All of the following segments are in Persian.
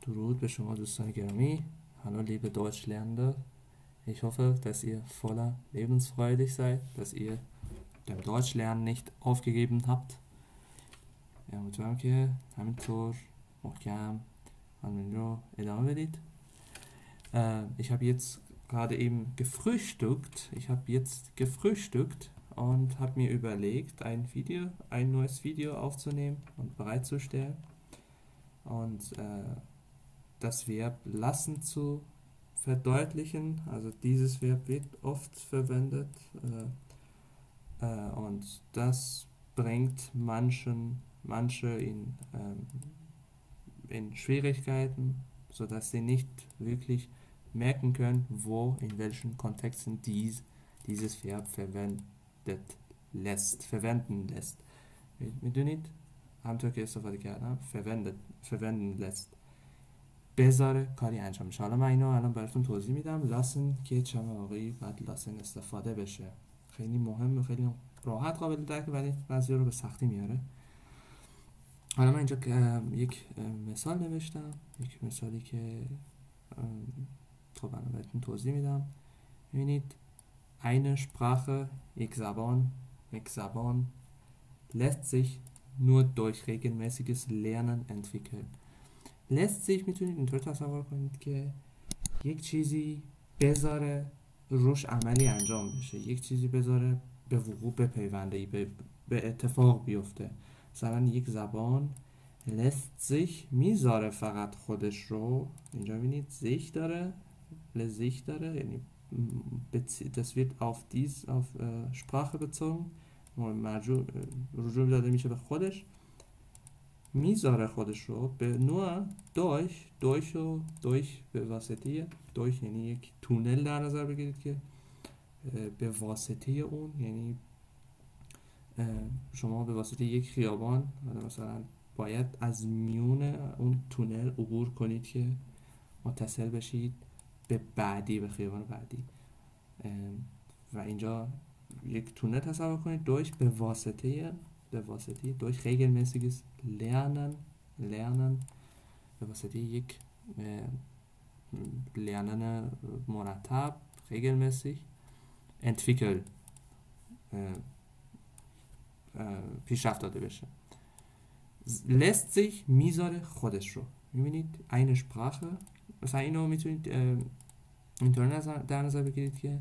درود به شما دوستان گرامی. Hallo liebe Deutschlernende. Ich hoffe, dass ihr voller Lebensfreude seid, dass ihr dem Deutschlernen nicht aufgegeben habt. امیدوارم که همینطور محکم همین رو ادامه بدید. Ich habe jetzt gerade eben gefrühstückt und habe mir überlegt, ein neues Video aufzunehmen und bereitzustellen und das Verb lassen zu verdeutlichen. Also dieses Verb wird oft verwendet und das bringt manche in Schwierigkeiten, sodass sie nicht wirklich merken können, wo, in welchen Kontexten dieses Verb verwenden lässt. میدونید همطور که استفاده کردم verwenden lässt بذاره کاری انجام میشه. حالا من اینو الان براتون توضیح میدم. لاسن که چه موقعی باید لاسن استفاده بشه، خیلی مهمه، خیلی راحت قابل درکه، ولی بعضی رو به سختی میاره. حالا من اینجا یک مثال نوشتم، یک مثالی که خب الان براتون توضیح میدم. ببینید eine Sprache، یک زبان lässt sich nur durch regelmäßiges Lernen entwickeln. lässt sich میتونید اینطور تصور کنید که یک چیزی بذاره روش عملی انجام بشه، یک چیزی بذاره به وقوع بپیونده، به اتفاق بیفته. مثلا یک زبان lässt sich میذاره فقط خودش رو، اینجا ببینید sich داره، یعنی das wird auf Sprache bezogen، رجوع داده میشه به خودش، میذاره خودش رو به نوع durch به واسطه durch یعنی یک تونل در نظر بگیرید که به واسطه اون، یعنی شما به واسطه یک خیابان مثلا باید از میون اون تونل عبور کنید که متصل بشید به خیابان بعدی. و اینجا یک تونل تصور کنید durch به واسطه durch regelmäßiges Lernen به واسطه یک lernen مرتب regelmäßig entwickeln پیشرفت داده بشه. lässt sich میذاره خودش رو. میبینید eine Sprache، مثلا اینو میتونید اینطور در نظر بگیرید که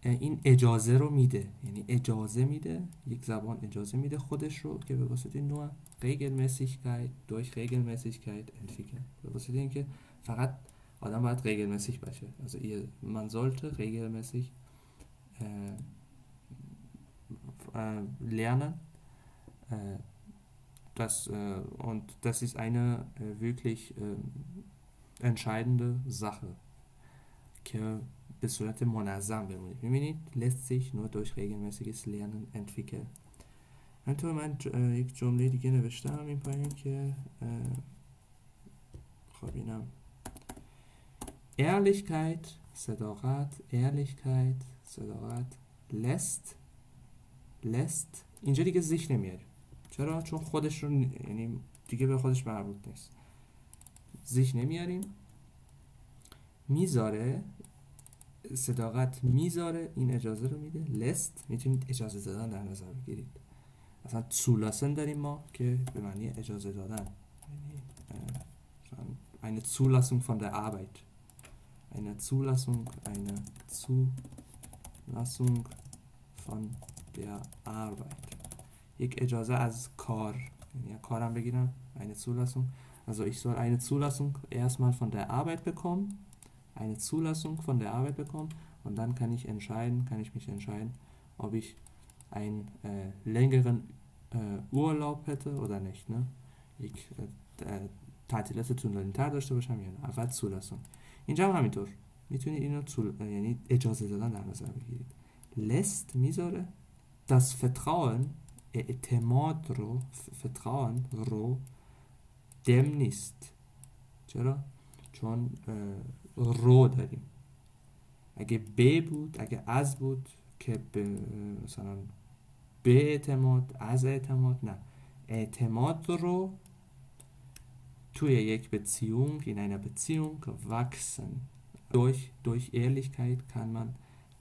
این اجازه رو میده، یعنی اجازه میده، یک زبان اجازه میده خودش رو که به واسطه نوع regelmäßigkeit durch regelmäßigkeit entwickeln، به واسطه اینکه فقط آدم باید regelmäßig باشه. also man sollte regelmäßig lernen. Das ist eine wirklich entscheidende Sache که به صورت منظم بمونید. میبینید lässt sich nur durch regelmäßiges Lernen entwickeln. همینطور من یک جمله دیگه نوشتم این پایین که خب اینم Ehrlichkeit صداقت lässt اینجا دیگه sich نمیاریم. چرا؟ چون خودش رو یعنی دیگه به خودش مربوط نیست، sich نمیاریم. میذاره، صداقت میذاره، این اجازه رو میده. lässt میتونید اجازه دادن در نظر بگیرید. مثلا zulassen داریم ما که به معنی اجازه دادن، یعنی eine Zulassung von der Arbeit، eine Zulassung von der Arbeit، یک اجازه از کار، یعنی کارم بگیرم، eine Zulassung. Also ich soll eine Zulassung erstmal von der Arbeit bekommen, und dann kann ich mich entscheiden, ob ich einen längeren Urlaub hätte oder nicht. Ne? یک تعطیلات طولانی‌تر داشته باشم یا نه. اول zulassung. اینجا هم همینطور میتونید اینو یعنی اجازه دادن در نظر بگیرید. lässt میذاره das Vertrauen، اعتماد رو dem نیست. چرا؟ چون رو داریم. اگه ب بود، اگه از بود که مثلا به اعتماد، از اعتماد، نه، اعتماد رو توی یک Beziehung, in einer Beziehung wachsen. Durch Ehrlichkeit kann man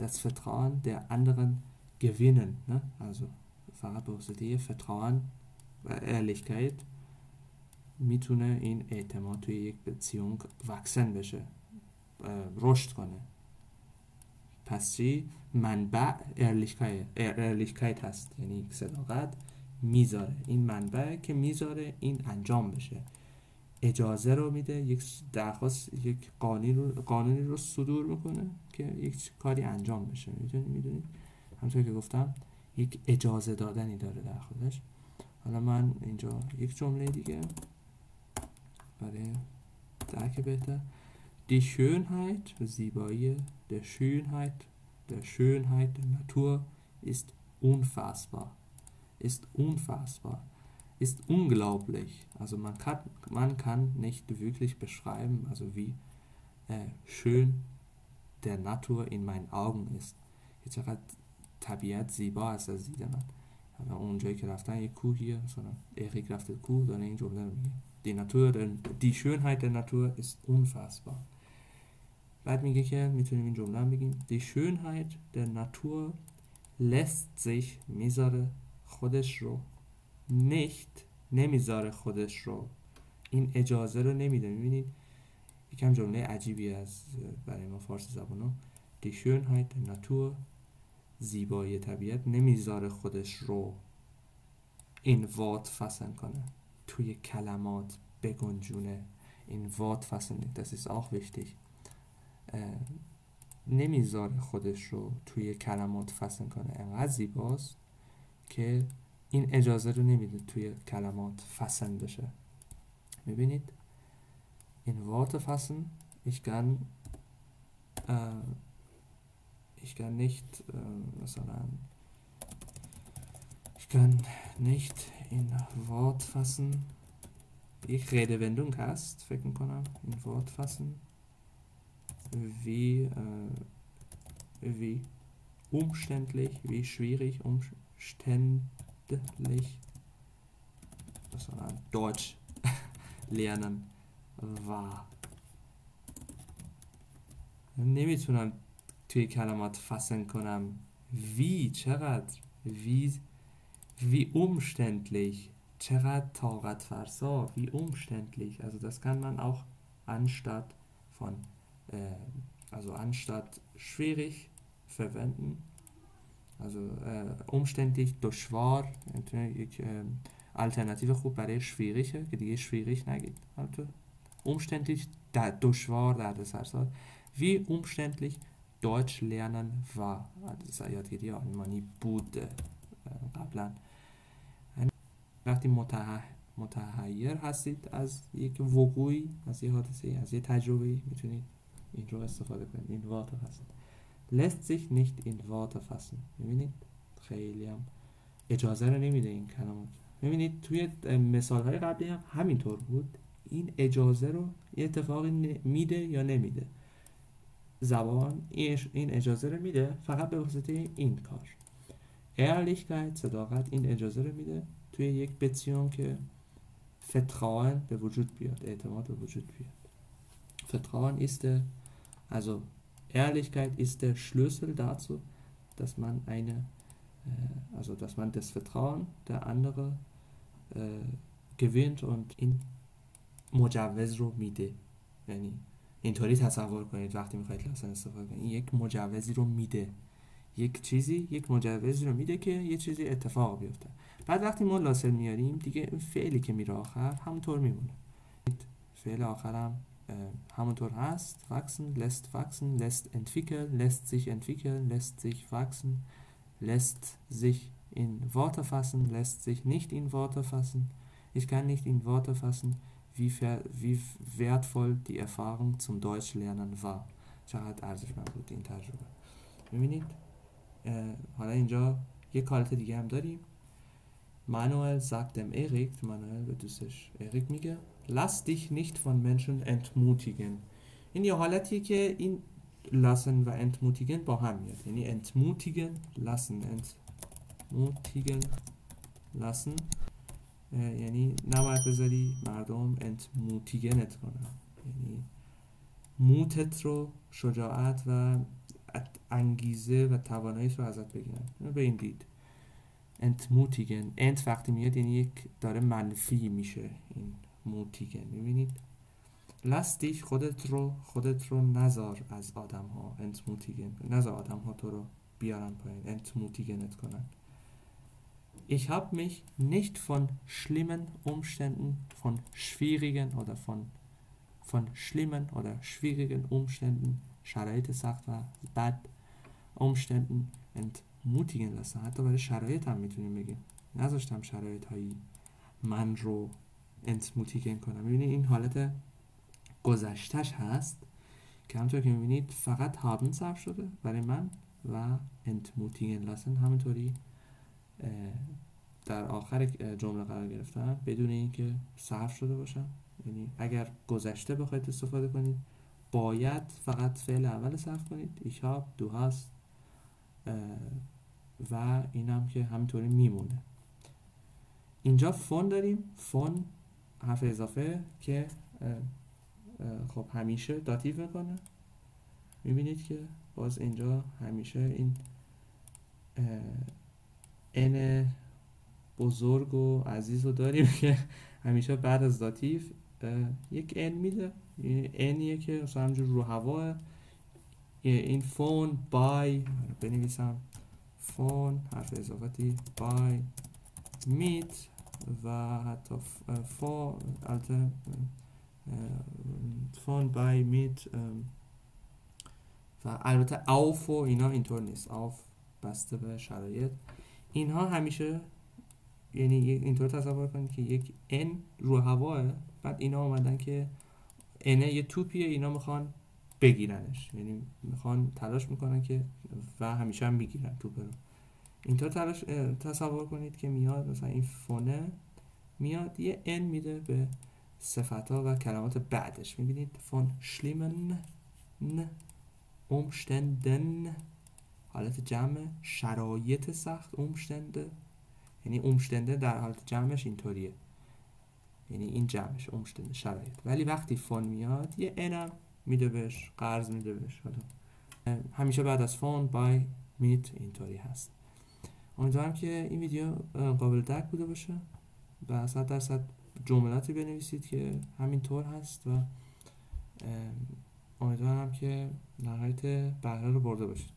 das Vertrauen der anderen gewinnen. Ne? Also فقط به واسطه Vertrauen و Ehrlichkeit میتونه این اعتماد توی یک Beziehung wachsen بشه، رشد کنه. پس چی؟ منبع Ehrlichkeit هست، یعنی صداقت میذاره، این منبع که میذاره این انجام بشه، اجازه رو میده، یک درخواست، یک قانونی رو صدور میکنه که یک کاری انجام بشه. میدونید همونطور که گفتم یک اجازه دادنی داره در خودش. حالا من اینجا یک جمله دیگه برای درک بهتر. Die Schönheit, زیبایی، der Schönheit der Natur ist unfassbar, ist unglaublich. Also man kann nicht wirklich beschreiben, also wie schön der Natur in meinen Augen ist. که چقدر طبیعت زیبا است از دید من. حالا اونجایی که رفتن یک کوهیه، مثلا اریک رفته کوه، داره این جمله رو میگه. Die Schönheit der Natur ist unfassbar. بعد میگه که میتونیم این جمله هم بگیم. Die Schönheit der Natur lässt sich، میذاره خودش رو، nicht، نمیذاره خودش رو، این اجازه رو نمیده. میبینید یکم جمله عجیبی از برای ما فارسی زبانو. Die Schönheit der Natur، زیبایی طبیعت، نمیذاره خودش رو این Wort fassen کنه، توی کلمات بگنجونه. این Wort fassen، das ist auch wichtig. نمیذاره خودش رو توی کلمات فسن کنه، انقدر زیباست که این اجازه رو نمیده توی کلمات فسن بشه. میبینید این Worte fassen، ich kann nicht مثلا ich kann nicht in Wort fassen، یک Redewendung هست فکر میکنم این Wort fassen wie umständlich, wie schwierig, umständlich مثلا Deutsch lernen war. نمیتونم توی کلمات فسن کنم. چقدر wie umständlich، چقدر طاقت فرسا، wie umständlich. Also das kann man auch anstatt von anstatt schwierig verwenden. Also umständlich دشوار یک آلترناتیو خوب برای schwierig که دیگه schwierig نگید. umständlich دشوار، دردسرساز. wie umständlich Deutsch lernen war. یادگیری آلمانی بود قبلا. وقتی متحیر هستید از یک وقوعی، از یک حادثه، از یک تجربه، میتونید این رو استفاده کنید. این Worte fassen. lässt sich nicht in Worte fassen. میبینید خیلی هم اجازه رو نمیده این کلمات. میبینید توی مثال های قبلی هم همینطور بود. این اجازه رو یه اتفاقی میده یا نمیده. زبان این اجازه رو میده فقط به واسطه این کار. Ehrlichkeit، صداقت، این اجازه رو میده توی یک Beziehung که Vertrauen به وجود بیاد، اعتماد به وجود بیاد. Vertrauen ist also Ehrlichkeit ist der Schlüssel dazu, dass man dass man das Vertrauen der andere gewinnt und این مجوز رو میده. یعنی اینطوری تصور کنید وقتی میخواید لسان استفاده کنید، یک مجوزی رو میده، یک مجوزی رو میده که یه چیزی اتفاق بیفته. بعد وقتی ما لاسل میاریم دیگه فعلی که میره آخر همونطور میمونه. فعل آخرم همونطور هست. wachsen، lässt entwickeln، lässt sich entwickeln، lässt sich wachsen، lässt sich in Worte fassen، lässt sich nicht in Worte fassen. Ich kann nicht in Worte fassen, wie wertvoll die Erfahrung zum Deutschlernen war. چقدر ارزشمند بود این تجربه. می‌بینید حالا اینجا یک حالت دیگه هم داریم. Manuel sagt dem Erik، مانوئل به دوستش اریک میگه lass dich nicht von Menschen entmutigen. این یه حالتیه که این lassen و entmutigen با هم میاد. یعنی entmutigen lassen یعنی نباید بذاری مردم انتموتیگنت کنن، یعنی موتت رو، شجاعت و انگیزه و تواناییت رو ازت بگیرن. به این دید انتموتیگن، انت وقتی میاد یعنی یک داره منفی میشه این موتیگن. میبینید لاستیک خودت رو نذار از آدم ها، انتموتیگن، نذار آدم ها تو رو بیارن پایین، انتموتیگنت کنن. Ich habe mich nicht von schlimmen Umständen, von schlimmen oder schwierigen Umständen، شرایط سخت و بد umständen entmutigen lassen. حتی برای شرایط هم میتونیم بگیم نذاشتم شرایط هایی من رو انتموتیگن کنم. میبینید این حالت گذشتش هست که همونطور که میبینید فقط haben صرف شده برای من و entmutigen lassen همونطوری در آخر جمله قرار گرفتن بدون اینکه صرف شده باشن. یعنی اگر گذشته بخواید استفاده کنید باید فقط فعل اول صرف کنید، ich hab، du hast، و اینم که همینطوری میمونه. اینجا فون داریم، فون حرف اضافه که خب همیشه داتیو میکنه. میبینید که باز اینجا همیشه این ان بزرگ و عزیز رو داریم که همیشه بعد از داتیو یک ان میده، انیه که مثلا همجور رو هواه. این فون بای بنویسم، فون حرف اضافتی بای میت و حتی فون بای میت و البته آوف و اینا اینطور نیست، آوف بسته به شرایط. اینها همیشه یعنی اینطور تصور کنید که یک ان رو هواه، بعد اینا اومدن که انه یه توپیه، اینا میخوان بگیرنش، یعنی میخوان تلاش میکنن که و همیشه هم میگیرن توپ رو. اینطور تصور کنید که میاد مثلا این فونه میاد یه ان میده به صفت‌ها و کلمات بعدش. میبینید فون شلیمن umständen حالت جمع، شرایط سخت umstände، یعنی umstände در حالت جمعش اینطوریه، یعنی این جمعش umstände شرایط، ولی وقتی فون میاد یه انم میده بهش، قرض میده بهش. همیشه بعد از فون بای میت اینطوری هست. امیدوارم که این ویدیو قابل درک بوده باشه و 100% جملاتی بنویسید که همینطور هست و امیدوارم که نهایت بهره رو برده باشید.